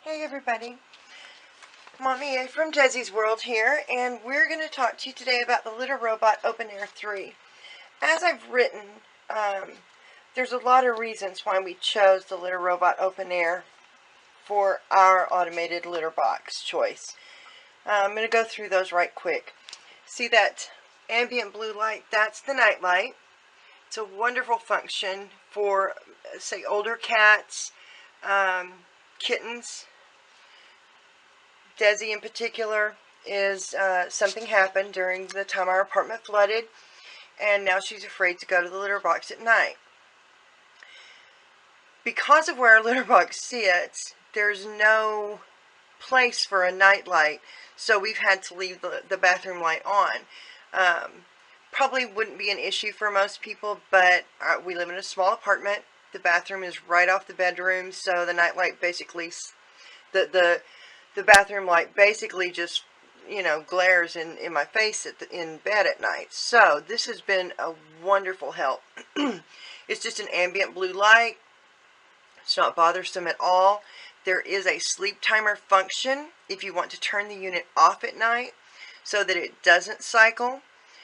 Hey everybody, Mommy A from DezizWorld here, and we're going to talk to you today about the Litter Robot Open Air 3. As I've written, there's a lot of reasons why we chose the Litter Robot Open Air for our automated litter box choice. I'm going to go through those right quick. See that ambient blue light? That's the night light. It's a wonderful function for, say, older cats, kittens. Desi in particular is something happened during the time our apartment flooded, and now she's afraid to go to the litter box at night. Because of where our litter box sits, there's no place for a night light, so we've had to leave the bathroom light on. Probably wouldn't be an issue for most people, but we live in a small apartment. The bathroom is right off the bedroom, so the night light basically, the bathroom light basically just, glares in my face in bed at night. So this has been a wonderful help. It's just an ambient blue light. It's not bothersome at all. There is a sleep timer function if you want to turn the unit off at night so that it doesn't cycle.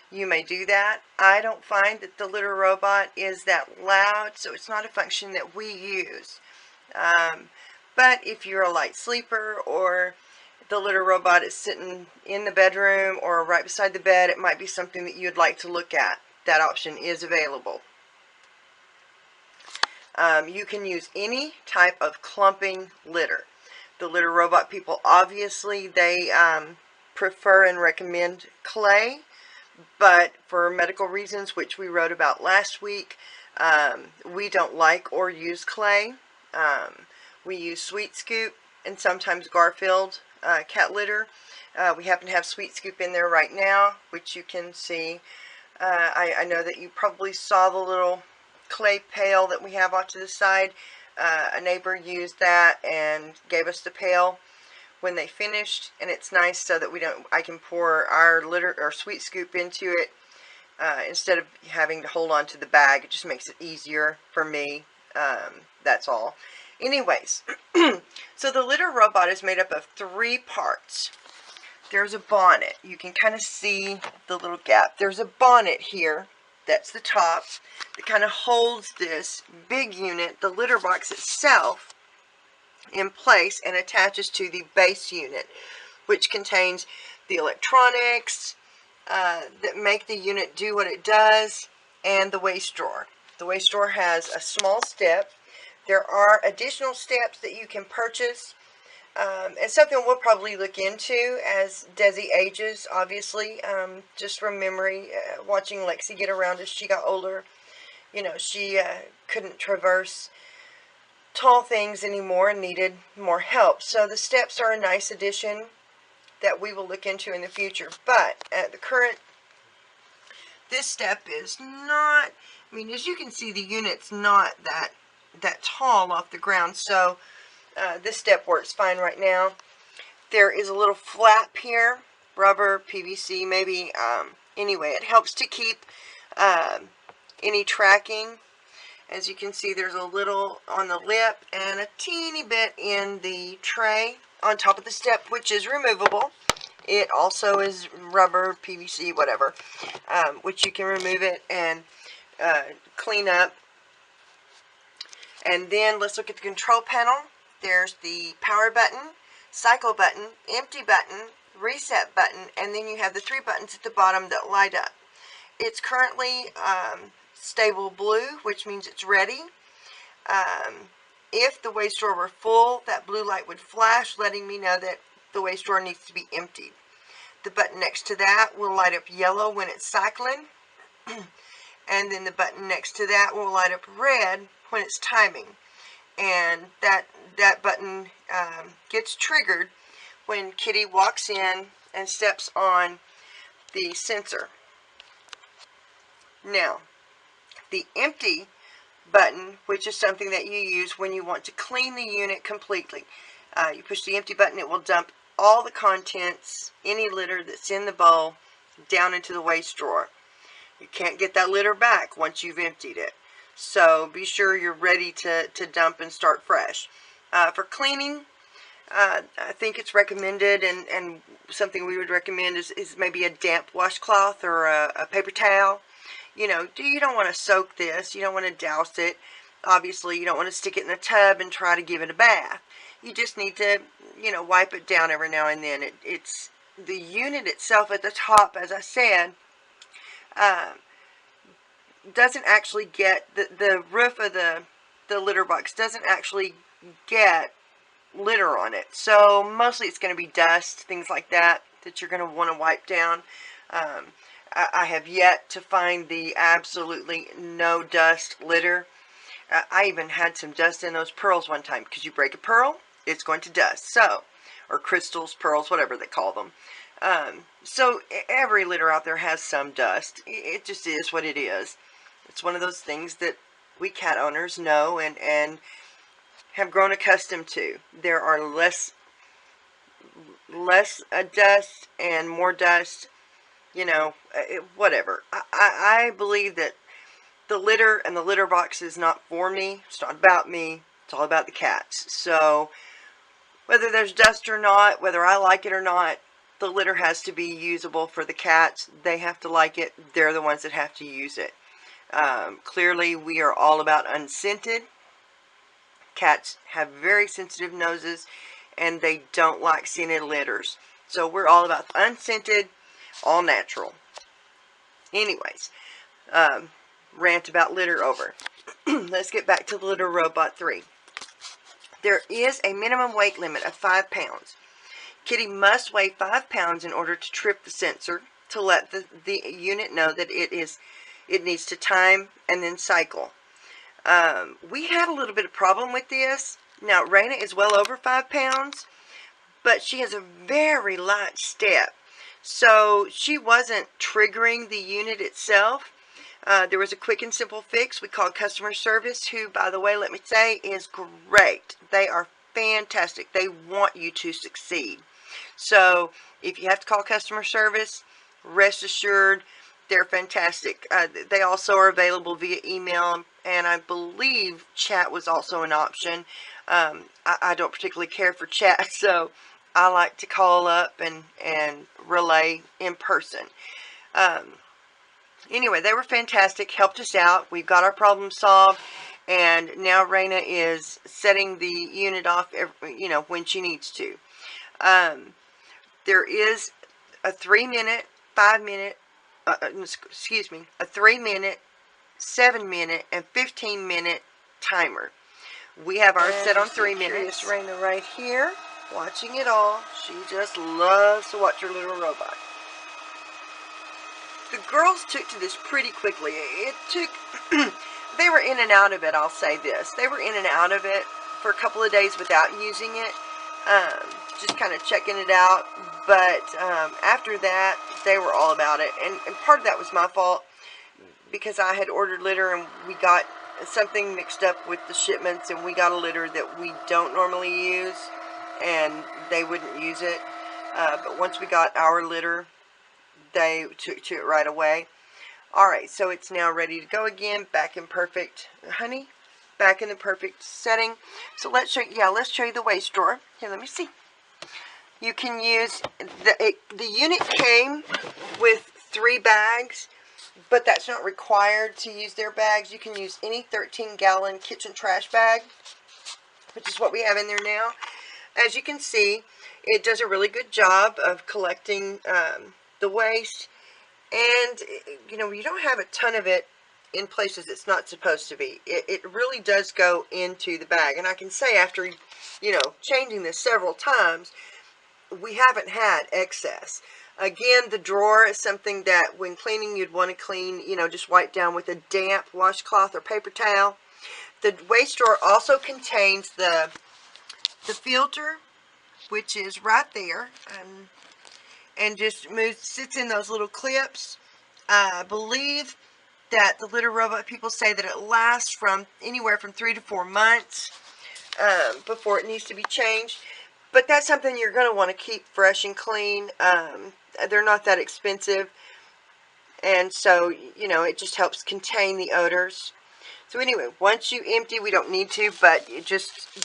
You may do that. I don't find that the litter robot is that loud, so it's not a function that we use. But if you're a light sleeper, or the litter robot is sitting in the bedroom or right beside the bed, it might be something that you'd like to look at. That option is available. You can use any type of clumping litter. The litter robot people, obviously, they prefer and recommend clay, but for medical reasons, which we wrote about last week, we don't like or use clay. We use Sweet Scoop and sometimes Garfield cat litter. We happen to have Sweet Scoop in there right now, which you can see. I know that you probably saw the little clay pail that we have off to the side. A neighbor used that and gave us the pail when they finished, and it's nice so that I can pour our litter or Sweet Scoop into it instead of having to hold on to the bag. It just makes it easier for me. That's all. Anyways, so the litter robot is made up of 3 parts. There's a bonnet. You can kind of see the little gap. There's a bonnet here. That's the top. That kind of holds this big unit, the litter box itself, in place and attaches to the base unit, which contains the electronics that make the unit do what it does, and the waste drawer. The waste drawer has a small step. There are additional steps that you can purchase, and something we'll probably look into as Desi ages, obviously, just from memory, watching Lexi get around as she got older. She couldn't traverse tall things anymore and needed more help. So the steps are a nice addition that we will look into in the future. But at the current, this step is not, as you can see, the unit's not that tall off the ground, so this step works fine right now. There is a little flap here, rubber, PVC, maybe. Anyway, it helps to keep any tracking. As you can see, there's a little on the lip and a teeny bit in the tray on top of the step, which is removable. It also is rubber, PVC, whatever, which you can remove it and clean up. And then let's look at the control panel. There's the power button, cycle button, empty button, reset button, and then you have the 3 buttons at the bottom that light up. It's currently stable blue, which means it's ready. If the waste drawer were full, that blue light would flash, letting me know that the waste drawer needs to be emptied. The button next to that will light up yellow when it's cycling. And then the button next to that will light up red when it's timing. And that button gets triggered when Kitty walks in and steps on the sensor. Now, the empty button, which is something that you use when you want to clean the unit completely. You push the empty button, it will dump all the contents, any litter that's in the bowl, down into the waste drawer. You can't get that litter back once you've emptied it. So be sure you're ready to dump and start fresh. For cleaning, I think it's recommended, and something we would recommend is maybe a damp washcloth or a paper towel. You know, you don't want to soak this. You don't want to douse it. Obviously, you don't want to stick it in a tub and try to give it a bath. You just need to, you know, wipe it down every now and then. It's the unit itself at the top, as I said, doesn't actually get, the roof of the litter box doesn't actually get litter on it. So mostly it's going to be dust, things like that you're going to want to wipe down. I have yet to find the absolutely no dust litter. I even had some dust in those pearls one time, because you break a pearl, it's going to dust. So, or crystals, pearls, whatever they call them. So every litter out there has some dust. It just is what it is. It's one of those things that we cat owners know and have grown accustomed to. There are less dust and more dust, you know, whatever. I believe that the litter and the litter box is not for me. It's not about me. It's all about the cats. So whether there's dust or not, whether I like it or not, the litter has to be usable for the cats. They have to like it. They're the ones that have to use it. Clearly, we are all about unscented. Cats have very sensitive noses, and they don't like scented litters. So we're all about unscented, all natural. Anyways, rant about litter over. Let's get back to the Litter Robot 3. There is a minimum weight limit of 5 pounds. Kitty must weigh 5 pounds in order to trip the sensor to let the unit know that it needs to time and then cycle. We had a little bit of problem with this. Now, Raina is well over 5 pounds, but she has a very light step. So she wasn't triggering the unit itself. There was a quick and simple fix. We called customer service, who, by the way, let me say, is great. They are fantastic. They want you to succeed. So if you have to call customer service, rest assured, they're fantastic. They also are available via email, and I believe chat was also an option. I don't particularly care for chat, so I like to call up and relay in person. Anyway, they were fantastic, helped us out. We've got our problem solved, and now Raina is setting the unit off, you know, when she needs to. There is a 3-minute, 5-minute, a 3-minute, 7-minute, and 15-minute timer. We have ours set on 3 minutes. Raina right here, watching it all. She just loves to watch her little robot. The girls took to this pretty quickly. It took, they were in and out of it, I'll say this. They were in and out of it for a couple of days without using it. Just kind of checking it out. But after that, they were all about it. And part of that was my fault, because I had ordered litter and we got something mixed up with the shipments, and we got a litter that we don't normally use, and they wouldn't use it. But once we got our litter, they took to it right away. Alright, so it's now ready to go again, back in perfect, honey, back in the perfect setting. So let's show you the waste drawer. Here, let me see. You can use, the unit came with 3 bags, but that's not required to use their bags. You can use any 13-gallon kitchen trash bag, which is what we have in there now. As you can see, it does a really good job of collecting the waste, and you know, you don't have a ton of it in places it's not supposed to be. It really does go into the bag, and I can say, after, you know, changing this several times, we haven't had excess. Again, the drawer is something that when cleaning, you'd want to clean, you know, just wipe down with a damp washcloth or paper towel. The waste drawer also contains the filter, which is right there, and just sits in those little clips. I believe that the litter robot people say that it lasts from anywhere from 3 to 4 months before it needs to be changed. But that's something you're going to want to keep fresh and clean. They're not that expensive, and so, you know, it just helps contain the odors. So anyway, once you empty, we don't need to, but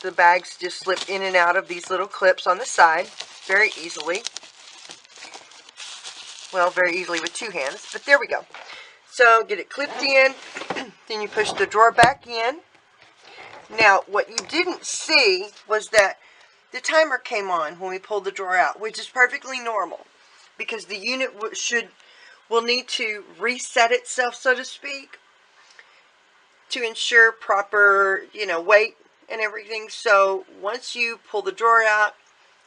the bags just slip in and out of these little clips on the side very easily. Well, very easily with two hands, but there we go. So get it clipped in, then you push the drawer back in. Now, what you didn't see was that the timer came on when we pulled the drawer out, which is perfectly normal because the unit will need to reset itself, so to speak, to ensure proper, weight and everything. So once you pull the drawer out,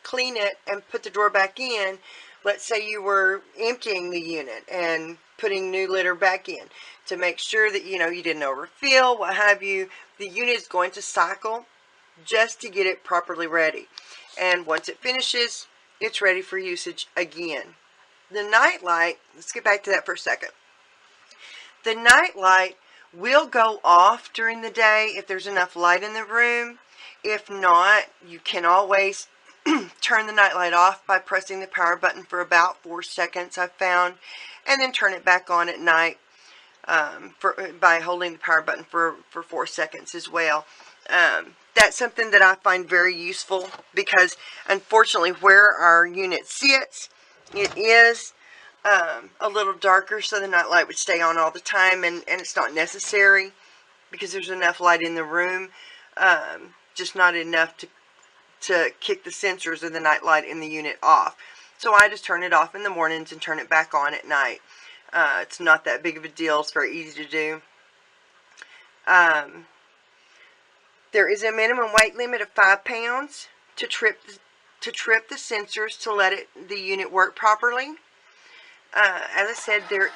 clean it, and put the drawer back in, let's say you were emptying the unit and putting new litter back in to make sure that, you didn't overfill, what have you, the unit is going to cycle just to get it properly ready. And once it finishes, it's ready for usage again. The night light, let's get back to that for a second. The night light will go off during the day if there's enough light in the room. If not, you can always turn the night light off by pressing the power button for about 4 seconds, I've found, and then turn it back on at night by holding the power button for 4 seconds as well. That's something that I find very useful because, unfortunately, where our unit sits, it is a little darker, so the night light would stay on all the time, and it's not necessary because there's enough light in the room, just not enough to kick the sensors of the night light in the unit off. So I just turn it off in the mornings and turn it back on at night. It's not that big of a deal. It's very easy to do. There is a minimum weight limit of 5 pounds to trip the sensors to let the unit work properly. As I said, there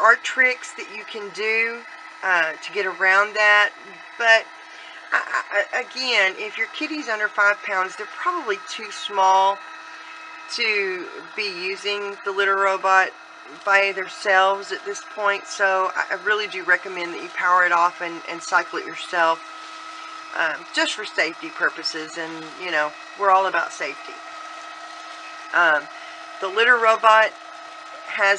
are tricks that you can do to get around that, but again, if your kitty's under 5 pounds, they're probably too small to be using the litter robot by themselves at this point, so I really do recommend that you power it off and cycle it yourself, just for safety purposes, and we're all about safety. The litter robot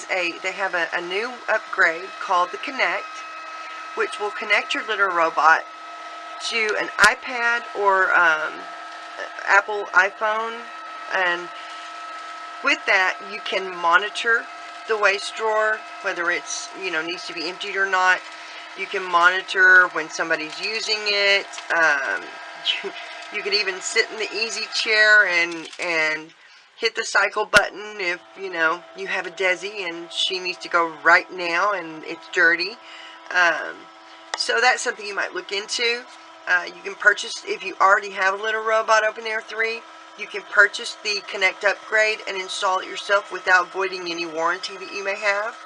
they have a new upgrade called the Connect, which will connect your litter robot to an iPad or Apple iPhone, and with that you can monitor the waste drawer, whether it's needs to be emptied or not. You can monitor when somebody's using it. You could even sit in the easy chair and hit the cycle button if you have a Desi and she needs to go right now and it's dirty. So that's something you might look into. You can purchase, if you already have a litter robot Open Air 3, you can purchase the Connect upgrade and install it yourself without voiding any warranty that you may have.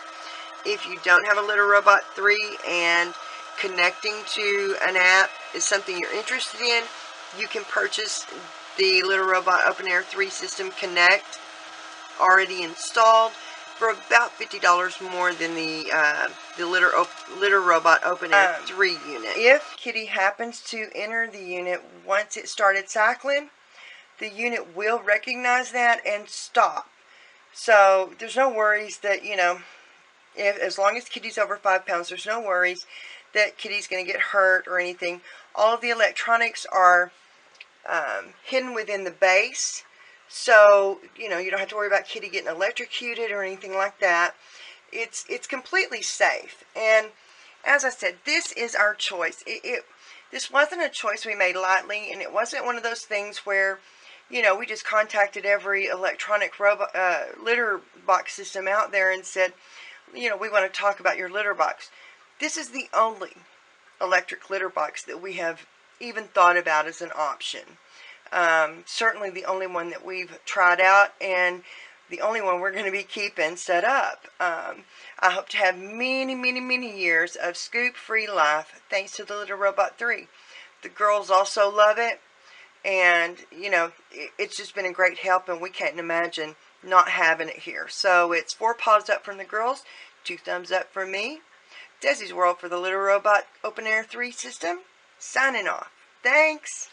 If you don't have a litter robot 3 and connecting to an app is something you're interested in, you can purchase the litter robot Open Air 3 system Connect already installed for about $50 more than the litter robot Open Air 3 unit. If Kitty happens to enter the unit once it started cycling, the unit will recognize that and stop. So there's no worries that, as long as Kitty's over 5 pounds, there's no worries that Kitty's going to get hurt or anything. All of the electronics are hidden within the base, so you don't have to worry about Kitty getting electrocuted or anything like that. It's completely safe. And as I said, this is our choice. This wasn't a choice we made lightly, and it wasn't one of those things where we just contacted every electronic robot litter box system out there and said, we want to talk about your litter box. This is the only electric litter box that we have even thought about as an option. Certainly the only one that we've tried out, and the only one we're going to be keeping set up. I hope to have many, many, many years of scoop-free life thanks to the Litter Robot 3. The girls also love it, and it's just been a great help, and we can't imagine not having it here. So it's 4 paws up from the girls, 2 thumbs up from me. DezizWorld for the Litter Robot Open Air 3 system, signing off. Thanks.